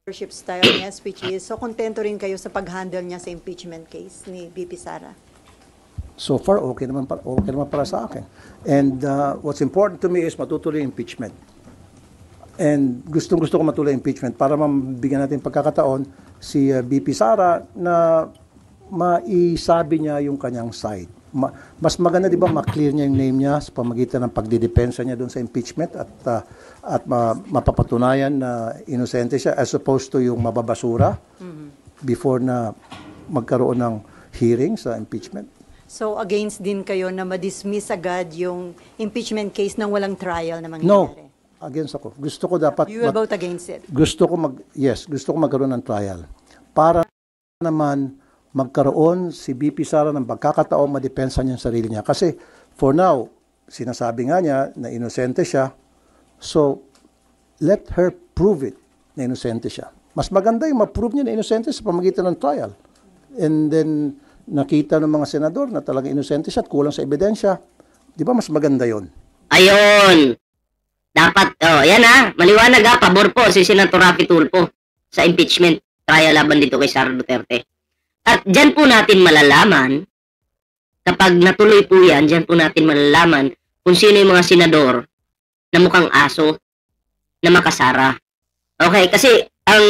leadership style niya, which is, so kontento rin kayo sa pag-handle niya sa impeachment case ni VP Sara? So far, okay naman para sa akin. And what's important to me is matutuloy yung impeachment. And gustong-gusto ko matuloy impeachment para mabigyan natin pagkakataon si VP Sara na maisabi niya yung kanyang side. Mas maganda, di ba, ma-clear niya yung name niya sa pamagitan ng pagdidepensa niya doon sa impeachment at mapapatunayan na inosente siya as opposed to yung mababasura before na magkaroon ng hearing sa impeachment. So against din kayo na ma-dismiss agad yung impeachment case nang walang trial na mangyayari? No, against ako. Gusto ko dapat... You will vote against it? Gusto ko magkaroon ng trial. Para naman magkaroon si VP Sara ng pagkakataon madepensa niya ang sarili niya. Kasi for now, sinasabi nga niya na inosente siya. So, let her prove it na inosente siya. Mas maganda yung ma-prove niya na inosente sa pamagitan ng trial. And then, nakita ng mga senador na talaga inosente siya at kulang sa ebidensya. Di ba mas maganda yon? Ayun! Dapat, yan maliwanag pabor po si Senator Raffy Tulfo sa impeachment trial laban dito kay Sara Duterte. At dyan po natin malalaman, kapag natuloy po yan, dyan po natin malalaman kung sino yung mga senador na mukhang aso na makasara. Okay, kasi ang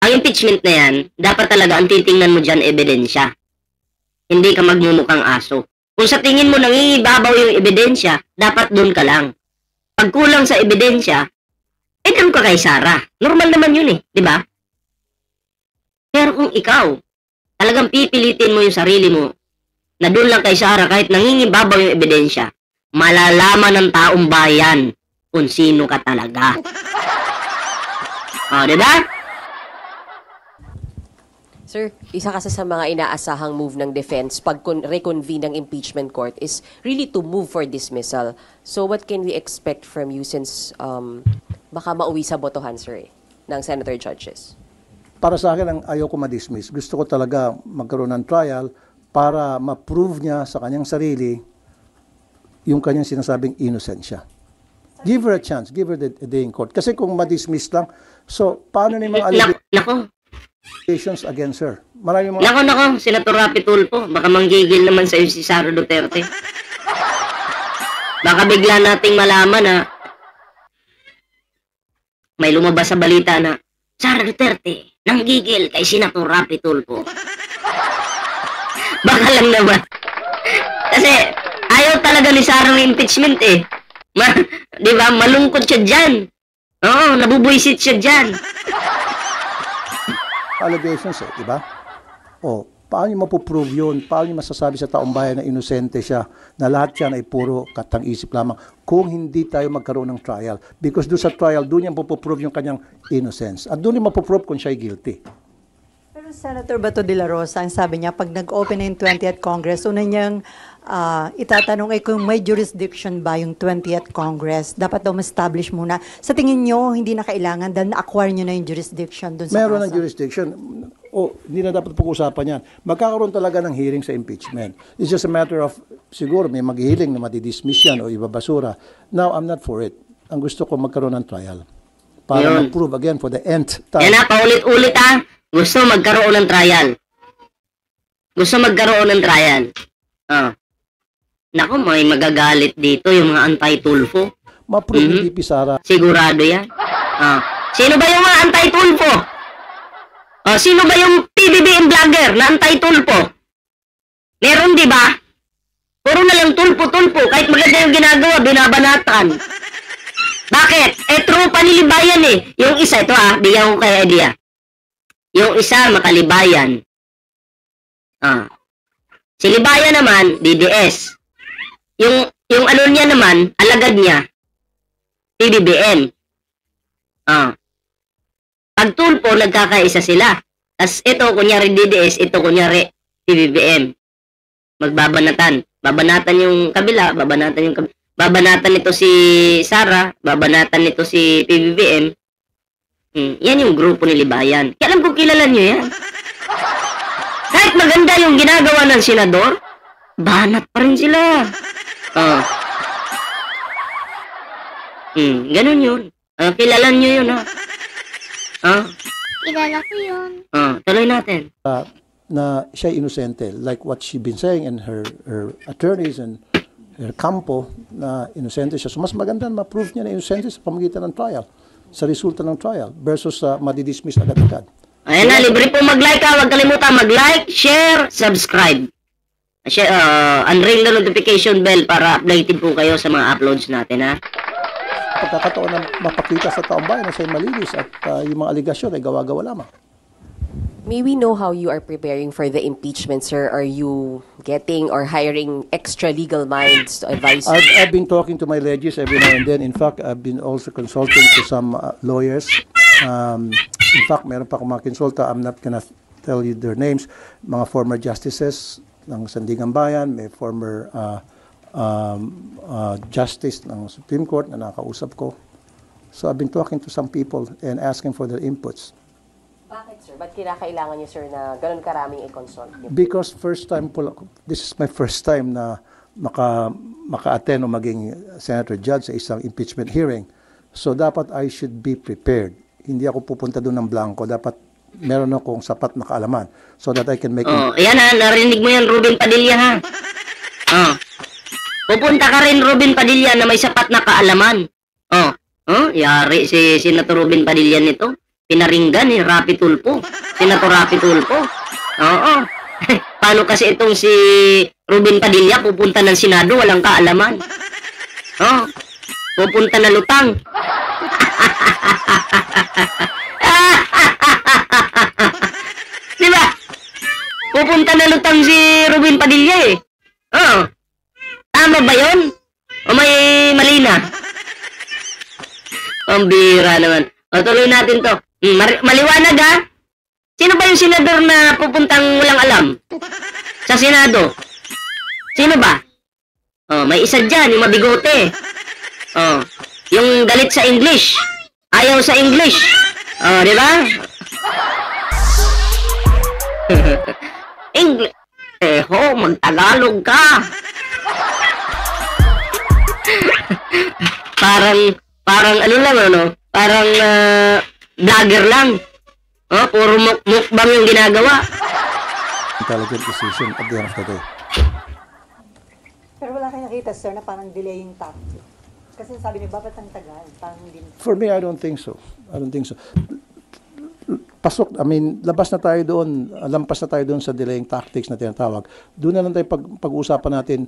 impeachment na yan, dapat talaga ang titingnan mo dyan ebidensya. Hindi ka magmumukhang aso. Kung sa tingin mo nangingibabaw yung ebidensya, dapat doon ka lang. Pag kulang sa ebidensya, doon ka kay Sara. Normal naman yun di ba? Pero kung ikaw, talagang pipilitin mo yung sarili mo na doon lang kay Sara kahit nangingibabaw yung ebidensya, malalaman ng taong bayan kung sino ka talaga. Diba? Sir, isa kasi sa mga inaasahang move ng defense pag reconvene ng impeachment court is really to move for dismissal. So what can we expect from you since baka mauwi sa botohan, sir, ng senator judges? Para sa akin, ang ayoko ma-dismiss. Gusto ko talaga magkaroon ng trial para ma-prove niya sa kanyang sarili yung kanyang sinasabing innocent siya. Give her a chance. Give her the day in court. Kasi kung ma-dismiss lang, so paano na yung mga allegations against her? Marami mga... Nako, Senator Raffy Tulfo. Baka manggigil naman sa'yo si Sara Duterte. Baka bigla nating malaman na may lumabas sa balita na Sara Duterte nanggigil kay Senator Raffy Tulfo. Baka lang naman. Kasi ayaw talaga ni Sara ng impeachment di ba? Malungkot siya dyan. Oo, nabubuisit siya dyan. Allegations di ba? Paano niyo mapuprove yun? Paano niyo masasabi sa taong bayan na inosente siya, na lahat yan ay puro katang-isip lamang kung hindi tayo magkaroon ng trial? Because doon sa trial, doon niya mapuprove yung kanyang innocence. At doon niya mapuprove kung siya ay guilty. Pero Senator Bato de la Rosa, ang sabi niya, pag nag-open na yung 20th Congress, una niyang itatanong ay kung may jurisdiction ba yung 20th Congress. Dapat daw ma-establish muna. Sa tingin niyo, hindi na kailangan dahil na-acquire niyo na yung jurisdiction doon sa Meron kaso? ng jurisdiction. Hindi na dapat pag-usapan yan. Magkakaroon talaga ng hearing sa impeachment. It's just a matter of, siguro may maghihiling na matidismiss yan o ibabasura. Now, I'm not for it. Ang gusto ko magkaroon ng trial. Para ma-prove again for the nth time. Yan paulit-ulit Gusto magkaroon ng trial. Gusto magkaroon ng trial. Naku, may magagalit dito yung mga anti-Tulfo. Ma-prove ni VP Sara. Sigurado yan. Sino ba yung mga anti-Tulfo? Sino ba yung PBBM vlogger na anti-Tulfo? Meron, di ba? Puro na lang tulpo-tulpo. Kahit maganda yung ginagawa, binabanatan. Bakit? Tropa ni Libayan Yung isa, ito bigyan ko kayo idea. Yung isa, makalibayan. Si Libayan naman, DDS. Yung ano niya naman, alagad niya, PBBM. Pag Tulfo, nagkakaisa sila. As ito, kunyari DDS, ito, kunyari PBBM. Magbabanatan. Babanatan yung kabila, babanatan nito si Sara, babanatan nito si PBBM. Yan yung grupo ni Libayan. Kaya alam kong kilala nyo yan. Kahit maganda yung ginagawa ng senador, banat pa rin sila. Ganun yun. Kilala nyo yun Oh, Kilala ko yun. tuloy natin. Na siya inosente, like what she been saying and her attorneys and her campo na inosente siya. So mas maganda na ma-prove niya na inosente sa pamagitan ng trial, sa resulta ng trial, versus madidismiss agad-agad. Ayan na, libre po mag-like ha. Huwag kalimutan mag-like, share, subscribe. Unring the notification bell para updated po kayo sa mga uploads natin ha. Pagkakataon na mapakita sa taong bayan na siya'y malinis at yung mga aligasyon ay gawa-gawa lamang. May we know how you are preparing for the impeachment, sir? Are you getting or hiring extra legal minds to advise you? I've been talking to my legis every now and then. In fact, I've been also consulting to some lawyers. In fact, meron pa akong mga konsulta. I'm not gonna tell you their names. Mga former justices ng Sandigan Bayan, may former justice ng Supreme Court na nakausap ko. So I've been talking to some people and asking for their inputs. Bakit, sir? Ba't kinakailangan niyo, sir, na ganun karaming i-consult niyo? Because this is my first time na maka-attend o maging senator judge sa isang impeachment hearing. So dapat I should be prepared. Hindi ako pupunta doon ng blanco. Dapat meron akong sapat na kaalaman so that I can make Ayan ha, narinig mo yan, Ruben Padilla ha. Pupunta ka rin, Ruben Padilla, na may sapat na kaalaman. Yari si Senator Ruben Padilla nito. Pinaringgan ni Rapi Tulfo. Senator Rapi Tulfo. Oo. Paano kasi itong si Ruben Padilla pupunta ng Senado, walang kaalaman. Pupunta na lutang. Diba? Pupunta na lutang si Ruben Padilla eh. Tama ba yun? O may mali na? Ang bira naman. Tuloy natin to. Maliwanag ha? Sino ba yung senador na pupuntang walang alam? Sa Senado? Sino ba? May isa dyan, yung mabigote. Yung galit sa English. Ayaw sa English. Di ba? English. Magtagalog ka. Parang ano lang, ano? Parang vlogger lang. Puro mukbang yung ginagawa. intelligent decision at the end of the day. Pero wala kayo nakita, sir, na parang delaying tactic. Kasi sabi niyo, bakit ang tagal? Parang hindi. For me, I don't think so. Labas na tayo doon, lampas na tayo doon sa delaying tactics na tinatawag. Doon na lang tayo pag-uusapan natin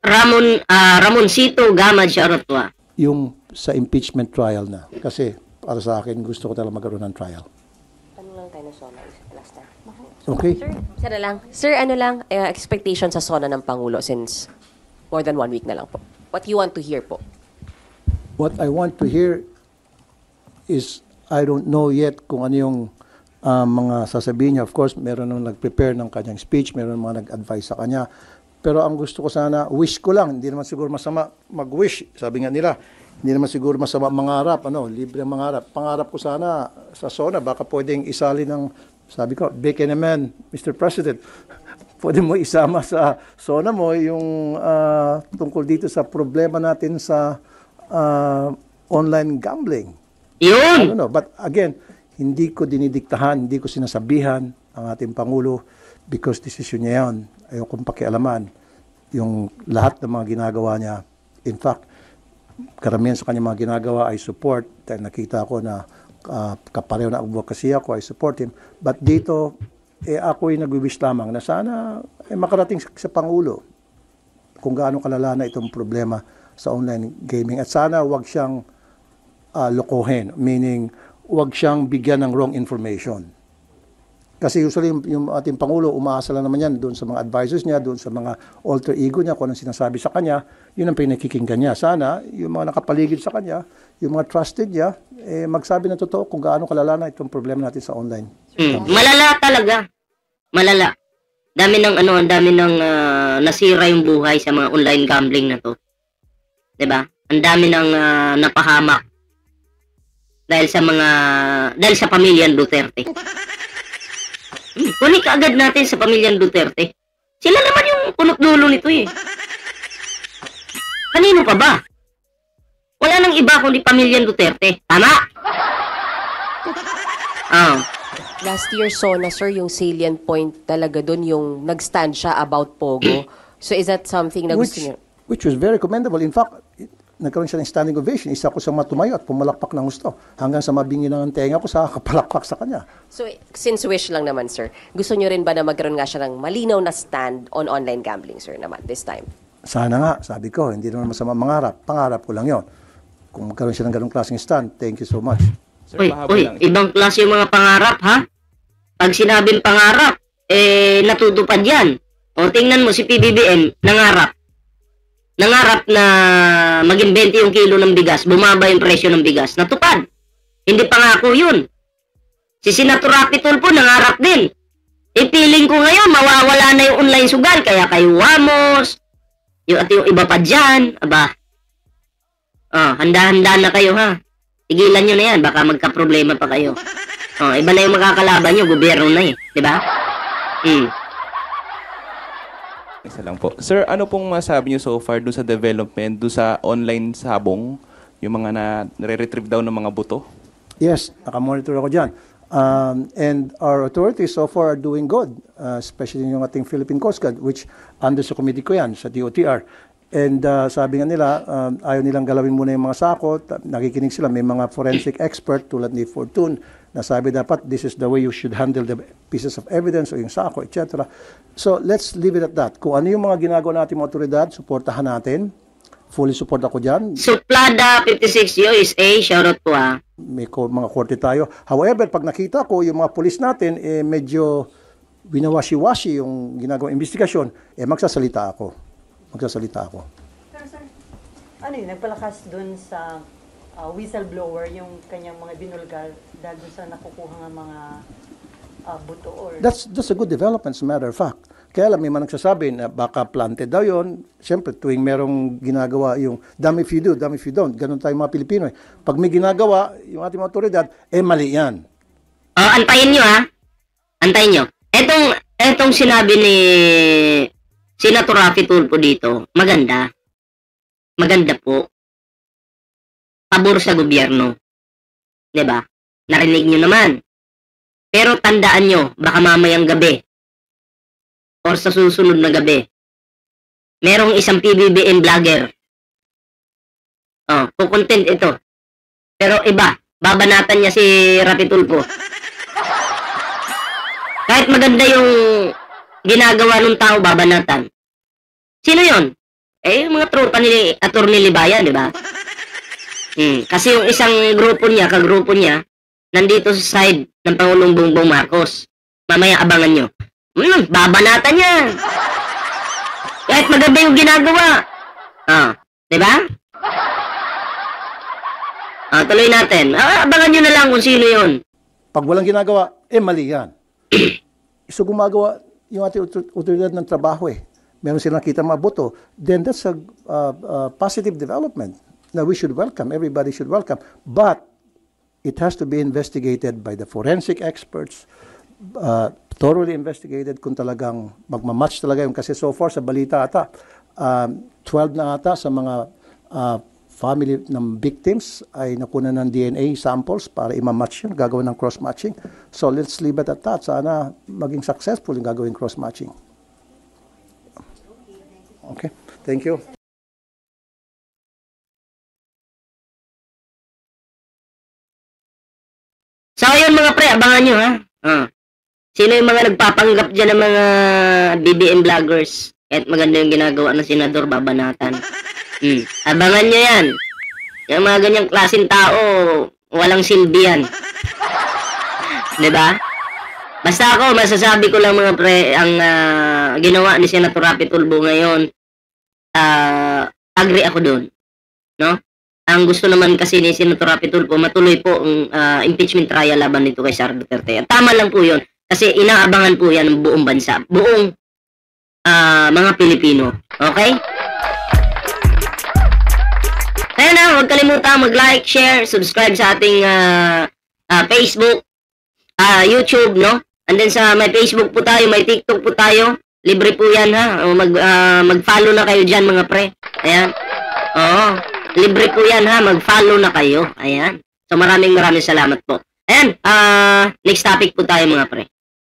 Ramoncito Gamad Charotwa. yung sa impeachment trial na. Kasi para sa akin, gusto ko talaga magkaroon ng trial. Tanong lang tayo na SONA last time. Okay? Sir, ano lang, expectation sa SONA ng Pangulo since more than 1 week na lang po. What you want to hear po? What I want to hear is, I don't know yet kung ano yung mga sasabihin niya. Of course, meron nang nag-prepare ng kanyang speech, meron mga nag-advise sa kanya. Pero ang gusto ko sana, wish ko lang, hindi naman siguro masama mag-wish, sabi nga nila, hindi naman siguro masama mangarap, libre ang mangarap. Pangarap ko sana sa SONA, baka pwedeng isali ng, sabi ko, big man, Mr. President, pwede mo isama sa SONA mo yung tungkol dito sa problema natin sa online gambling. I Yun! don't know. But again, hindi ko dinidiktahan, hindi ko sinasabihan ang ating Pangulo because desisyon niya yan. Ayaw kong pakialaman yung lahat ng mga ginagawa niya. In fact, karamihan sa kanyang mga ginagawa ay support. Dahil nakita ko na kapareho na advocacy ako, I support him. But dito, ako'y nag-wish lamang na sana makarating sa Pangulo kung gaano kalala na itong problema sa online gaming. At sana wag siyang lokohin, meaning wag siyang bigyan ng wrong information. Kasi usually yung ating Pangulo, umaasa lang naman yan doon sa mga advisors niya, doon sa mga alter ego niya, kung anong sinasabi sa kanya, yun ang pinakikinggan niya. Sana yung mga nakapaligid sa kanya, yung mga trusted niya, magsabi ng totoo kung gaano kalala na itong problema natin sa online. Malala talaga. Malala. Dami ng nasira yung buhay sa mga online gambling na to. 'Di ba? Ang dami ng napahamak dahil sa pamilyang Duterte. Kunin ka agad natin sa pamilyang Duterte. Sila naman yung punot dulo nito eh. Kanino pa ba? Wala nang iba kundi pamilyang Duterte. Tama? Oh. Last year, SONA, sir, yung salient point talaga doon, yung nag-stand siya about Pogo. So is that something na gusto niyo? Which was very commendable. In fact, nagkaroon siya ng standing ovation. Isa ko sa matumayo at pumalakpak ng gusto. Hanggang sa mabingi ng tenga ko sa kapalakpak sa kanya. So since wish lang naman, sir, gusto niyo rin ba na magkaroon nga siya ng malinaw na stand on online gambling, sir, naman this time? Sana nga, sabi ko, hindi naman masama mangarap. Pangarap ko lang yon. Kung magkaroon siya ng ganong klaseng stand, thank you so much. Sir, pahabol lang. Ibang klase yung mga pangarap, ha? Pag sinabing pangarap, natutupad yan. O, tingnan mo, si PBBM, nangarap. Nangarap na maging 20 yung kilo ng bigas, bumaba yung presyo ng bigas. Natupad. Hindi pangako yun. Si Senator Rapi Tulfo, nangarap din. Piling ko ngayon, mawawala na yung online sugal, kaya kayo Wamos, at yung iba pa dyan, aba. Handa-handa na kayo, ha? Tigilan nyo na yan, baka magka-problema pa kayo. Iba na yung makakalaban nyo, gobyerno na eh. Diba? Isa lang po. Sir, ano pong masabi niyo so far doon sa development, doon sa online sabong, yung mga nare-retrieve daw ng mga buto? Yes, nakamonitor ako dyan. And our authorities so far are doing good, especially yung ating Philippine Coast Guard, which under sa committee ko yan, sa DOTR. And sabi nga nila, ayaw nilang galawin muna yung mga sako. Nakikinig sila, may mga forensic expert tulad ni Fortune na sabi dapat this is the way you should handle the pieces of evidence o yung sako, etc. So let's leave it at that. Kung ano yung mga ginagawa natin mga otoridad, suportahan natin. Fully support ako dyan. Suplada 56 USA, shoutout po ha. May mga korte tayo. However, pag nakita ko yung mga pulis natin, medyo winawashi-washi yung ginagawang investigasyon, magsasalita ako. Pero sir, ano yun, nagpalakas dun sa whistleblower yung kanyang mga binulgar dahil dun sa nakukuha ng mga buto or... That's a good development, as a matter of fact. Kaya lang, may mga nagsasabi na baka planted daw yun. Siyempre, tuwing merong ginagawa yung damn if you do, damn if you don't. Ganun tayo mga Pilipino eh. Pag may ginagawa, yung ating mga otoridad, mali yan. Antayin nyo ha. Antayin nyo. Etong sinabi ni Senator Rafi Tulfo dito, maganda. Maganda po. Pabor sa gobyerno. 'Di ba? Narinig nyo naman. Pero tandaan nyo, baka mamayang gabi or sa susunod na gabi, merong isang PBBM vlogger. Kukontent ito. Pero iba, babanatan niya si Rapi Tulfo. Kahit maganda yung ginagawa ng tao, babanatan. Sino yon? Yung mga tropa ni Atty. Libayan, di ba? Kasi yung isang kagrupo niya, nandito sa side ng Pangulong Bongbong Marcos. Mamaya abangan nyo. Babanatan niya. Kahit maganda yung ginagawa. Di ba? Tuloy natin. Abangan nyo na lang kung sino yun. Pag walang ginagawa, mali yan. So gumagawa yung ating otoridad ng trabaho eh. Meron silang nakita mga boto. Then that's a positive development that we should welcome. Everybody should welcome. But it has to be investigated by the forensic experts, thoroughly investigated kung talagang magmamatch talaga yung kasi so far sa balita ata 12 na ata sa mga family ng victims ay nakuna ng DNA samples para i-match yun, gagawin ng cross-matching. So let's leave it at that. Sana maging successful yung gagawin cross-matching. Okay, thank you. So ayun mga pre, abangan nyo ha. Sino yung mga nagpapanggap dyan ng mga BBM vloggers? Kahit maganda yung ginagawa ng senador, babanatan. Abangan nyo yan. Yung mga ganyang klaseng tao, walang silbi yan. Diba? Basta ako, masasabi ko lang mga pre, ang ginawa ni Senator Rapi Tulfo ngayon, agree ako doon. No? Ang gusto naman kasi ni Senator Rapi Tulfo, matuloy po ang impeachment trial laban nito kay Sara Duterte. At tama lang po yun. Kasi inaabangan po yan ng buong bansa. Buong mga Pilipino. Okay? Kaya na, huwag kalimutan mag-like, share, subscribe sa ating Facebook, YouTube, no? And then sa may Facebook po tayo, may TikTok po tayo. Libre po yan, ha? Mag-follow na kayo dyan, mga pre. Ayan. Oo. Libre po yan, ha? Mag-follow na kayo. Ayan. So maraming salamat po. Ayan. Ayan, next topic po tayo mga pre.